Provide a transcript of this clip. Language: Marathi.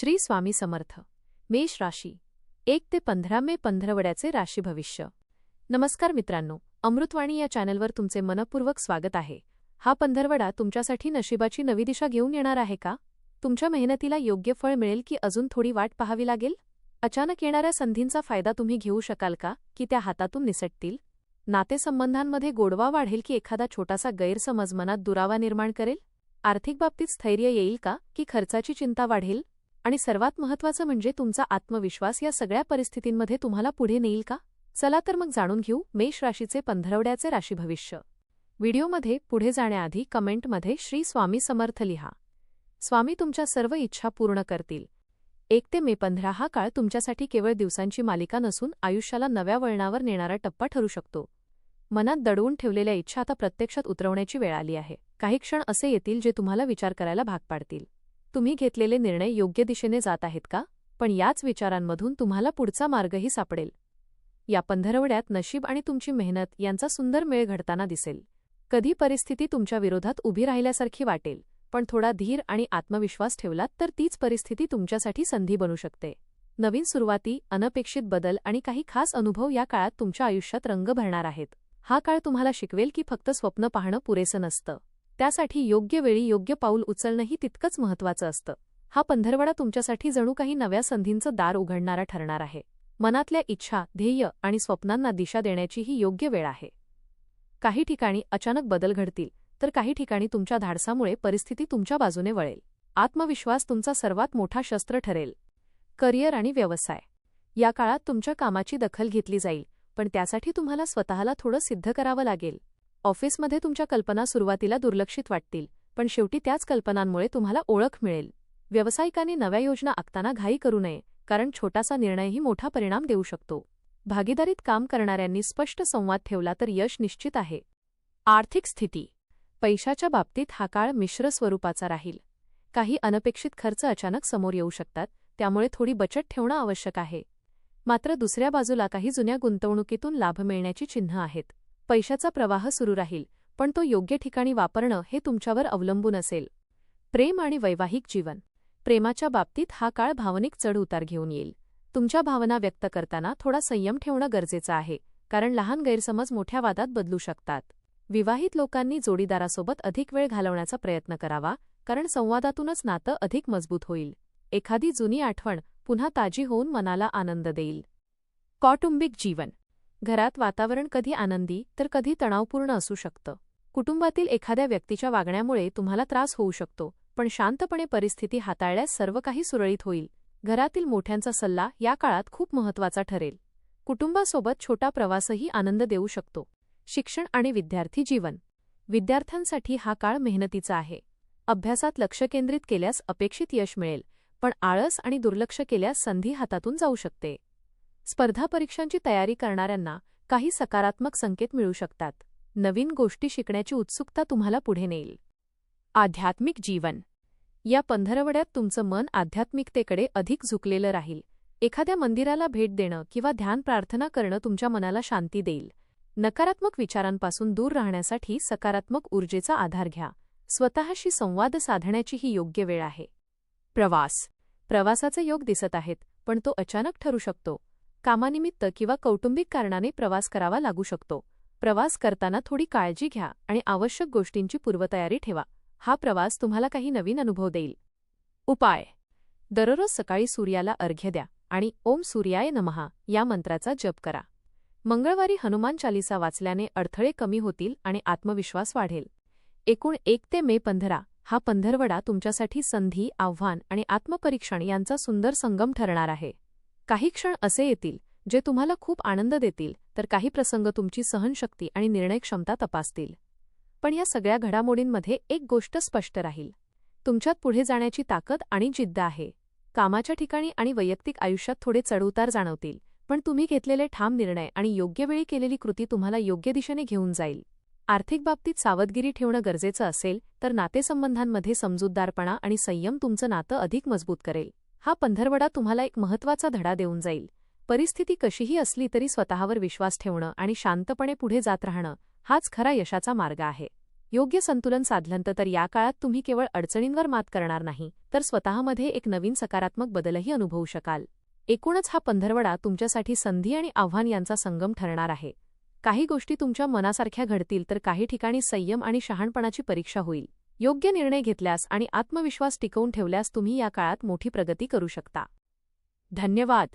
श्री स्वामी समर्थ. मेष राशी 1 ते 15 मे पंधरवड्याचे राशी भविष्य. नमस्कार मित्रांनो, अमृतवाणी या चॅनलवर तुमचे मनपूर्वक स्वागत आहे. हा पंधरवडा तुमच्यासाठी नशिबाची नवी दिशा घेऊन येणार आहे का? तुमच्या मेहनतीला योग्य फळ मिळेल की अजून थोडी वाट पाहावी लागेल? अचानक येणाऱ्या संधींचा फायदा तुम्ही घेऊ शकाल का की त्या हातातून निसटतील? नातेसंबंधांमध्ये गोडवा वाढेल की एखादा छोटासा गैरसमज मनात दुरावा निर्माण करेल? आर्थिक बाबतीत स्थैर्य येईल का की खर्चाची चिंता वाढेल? आणि सर्वात महत्त्वाचं म्हणजे तुमचा आत्मविश्वास या सगळ्या परिस्थितींमध्ये तुम्हाला पुढे नेईल का? चला तर मग जाणून घेऊ मेष राशीचे पंधरवड्याचे राशी भविष्य. व्हिडिओमध्ये पुढे जाण्याआधी कमेंटमध्ये श्री स्वामी समर्थ लिहा. स्वामी तुमच्या सर्व इच्छा पूर्ण करतील. 1 ते मे 15 हा काळ तुमच्यासाठी केवळ दिवसांची मालिका नसून आयुष्याला नव्या वळणावर नेणारा टप्पा ठरू शकतो. मनात दडवून ठेवलेल्या इच्छा आता प्रत्यक्षात उतरवण्याची वेळ आली आहे. काही क्षण असे येतील जे तुम्हाला विचार करायला भाग पाडतील. तुम्ही घेतलेले निर्णय योग्य दिशेने जात आहेत का? पण याच विचारांमधून तुम्हाला पुढचा मार्गही सापडेल. या पंधरवड्यात नशीब आणि तुमची मेहनत यांचा सुंदर मेळ घडताना दिसेल. कधी परिस्थिती तुमच्या विरोधात उभी राहिल्यासारखी वाटेल, पण थोडा धीर आणि आत्मविश्वास ठेवलात तर तीच परिस्थिती तुमच्यासाठी संधी बनू शकते. नवीन सुरुवाती, अनपेक्षित बदल आणि काही खास अनुभव या काळात तुमच्या आयुष्यात रंग भरणार आहेत. हा काळ तुम्हाला शिकवेल की फक्त स्वप्न पाहणं पुरेसं नसतं. त्यासाठी योग्य वेळी योग्य पाऊल उचलणंही तितकंच महत्त्वाचं असतं. हा पंधरवडा तुमच्यासाठी जणू काही नव्या संधींचं दार उघडणारा ठरणार आहे. मनातल्या इच्छा, ध्येय आणि स्वप्नांना दिशा देण्याची ही योग्य वेळ आहे. काही ठिकाणी अचानक बदल घडतील, तर काही ठिकाणी तुमच्या धाडसामुळे परिस्थिती तुमच्या बाजूने वळेल. आत्मविश्वास तुमचा सर्वात मोठा शस्त्र ठरेल. करिअर आणि व्यवसाय या काळात तुमच्या कामाची दखल घेतली जाईल, पण त्यासाठी तुम्हाला स्वतःला थोडं सिद्ध करावं लागेल. ऑफिसमध्ये तुमच्या कल्पना सुरुवातीला दुर्लक्षित वाटतील, पण शेवटी त्याच कल्पनांमुळे तुम्हाला ओळख मिळेल. व्यावसायिकांनी नव्या योजना आखताना घाई करू नये, कारण छोटासा निर्णयही मोठा परिणाम देऊ शकतो. भागीदारीत काम करणाऱ्यांनी स्पष्ट संवाद ठेवला तर यश निश्चित आहे. आर्थिक स्थिती पैशाच्या बाबतीत हा काळ मिश्र स्वरूपाचा राहील. काही अनपेक्षित खर्च अचानक समोर येऊ शकतात, त्यामुळे थोडी बचत ठेवणं आवश्यक आहे. मात्र दुसऱ्या बाजूला काही जुन्या गुंतवणुकीतून लाभ मिळण्याची चिन्ह आहेत. पैशाचा प्रवाह सुरू राहील, पण तो योग्य ठिकाणी वापरणं हे तुमच्यावर अवलंबून असेल. प्रेम आणि वैवाहिक जीवन प्रेमाच्या बाबतीत हा काळ भावनिक चढ-उतार घेऊन येईल. तुमच्या भावना व्यक्त करताना थोडा संयम ठेवणं गरजेचं आहे, कारण लहान गैरसमज मोठ्या वादात बदलू शकतात. विवाहित लोकांनी जोडीदारासोबत अधिक वेळ घालवण्याचा प्रयत्न करावा, कारण संवादातूनच नातं अधिक मजबूत होईल. एखादी जुनी आठवण पुन्हा ताजी होऊन मनाला आनंद देईल. कौटुंबिक जीवन घरात वातावरण कधी आनंदी तर कधी तणावपूर्ण असू शकतं. कुटुंबातील एखाद्या व्यक्तीच्या वागण्यामुळे तुम्हाला त्रास होऊ शकतो, पण शांतपणे परिस्थिती हाताळल्यास सर्व काही सुरळीत होईल. घरातील मोठ्यांचा सल्ला या काळात खूप महत्त्वाचा ठरेल. कुटुंबासोबत छोटा प्रवासही आनंद देऊ शकतो. शिक्षण आणि विद्यार्थी जीवन विद्यार्थ्यांसाठी हा काळ मेहनतीचा आहे. अभ्यासात लक्ष केंद्रित केल्यास अपेक्षित यश मिळेल, पण आळस आणि दुर्लक्ष केल्यास संधी हातातून जाऊ शकते. स्पर्धा परीक्षांची तयारी करणाऱ्यांना काही सकारात्मक संकेत मिळू शकतात. नवीन गोष्टी शिकण्याची उत्सुकता तुम्हाला पुढे नेईल. आध्यात्मिक जीवन या पंधरवड्यात तुमचं मन आध्यात्मिकतेकडे अधिक झुकलेलं राहील. एखाद्या मंदिराला भेट देणं किंवा ध्यान प्रार्थना करणं तुमच्या मनाला शांती देईल. नकारात्मक विचारांपासून दूर राहण्यासाठी सकारात्मक ऊर्जेचा आधार घ्या. स्वतःशी संवाद साधण्याची ही योग्य वेळ आहे. प्रवासाचे योग दिसत आहेत, पण तो अचानक ठरू शकतो. कामानिमित्त किंवा कौटुंबिक कारणाने प्रवास करावा लागू शकतो. प्रवास करताना थोडी काळजी घ्या आणि आवश्यक गोष्टींची पूर्वतयारी ठेवा. हा प्रवास तुम्हाला काही नवीन अनुभव देईल. उपाय दररोज सकाळी सूर्याला अर्घ्य द्या आणि ओम सूर्याय नमः या मंत्राचा जप करा. मंगळवारी हनुमान चालीसा वाचल्याने अडथळे कमी होतील आणि आत्मविश्वास वाढेल. एकूण 1 ते मे 15 हा पंधरवडा तुमच्यासाठी संधी, आव्हान आणि आत्मपरीक्षण यांचा सुंदर संगम ठरणार आहे. काही क्षण असे येतील जे तुम्हाला खूप आनंद देतील, तर काही प्रसंग तुमची सहनशक्ती आणि निर्णय क्षमता तपासतील. पण या सगळ्या घडामोडींमध्ये एक गोष्ट स्पष्ट राहील. तुमच्यात पुढे जाण्याची ताकद आणि जिद्द आहे. कामाच्या ठिकाणी आणि वैयक्तिक आयुष्यात थोडे चढउतार जाणवतील, पण तुम्ही घेतलेले ठाम निर्णय आणि योग्य वेळी केलेली कृती तुम्हाला योग्य दिशेने घेऊन जाईल. आर्थिक बाबतीत सावधगिरी ठेवणं गरजेचं असेल, तर नातेसंबंधांमध्ये समजूतदारपणा आणि संयम तुमचं नातं अधिक मजबूत करेल. हा पंधरवडा तुम्हाला एक महत्त्वाचा धडा देऊन जाईल. परिस्थिती कशीही असली तरी स्वतःवर विश्वास ठेवणं आणि शांतपणे पुढे जात राहणं हाच खरा यशाचा मार्ग आहे. योग्य संतुलन साधलं तर या काळात तुम्ही केवळ अडचणींवर मात करणार नाही तर स्वतःमध्ये एक नवीन सकारात्मक बदलही अनुभवू शकाल. एकूणच हा पंधरवडा तुमच्यासाठी संधी आणि आव्हान यांचा संगम ठरणार आहे. काही गोष्टी तुमच्या मनासारख्या घडतील तर काही ठिकाणी संयम आणि शहाणपणाची परीक्षा होईल. योग्य निर्णय घेतल्यास आणि आत्मविश्वास टिकवून ठेवल्यास तुम्ही या काळात मोठी प्रगती करू शकता. धन्यवाद.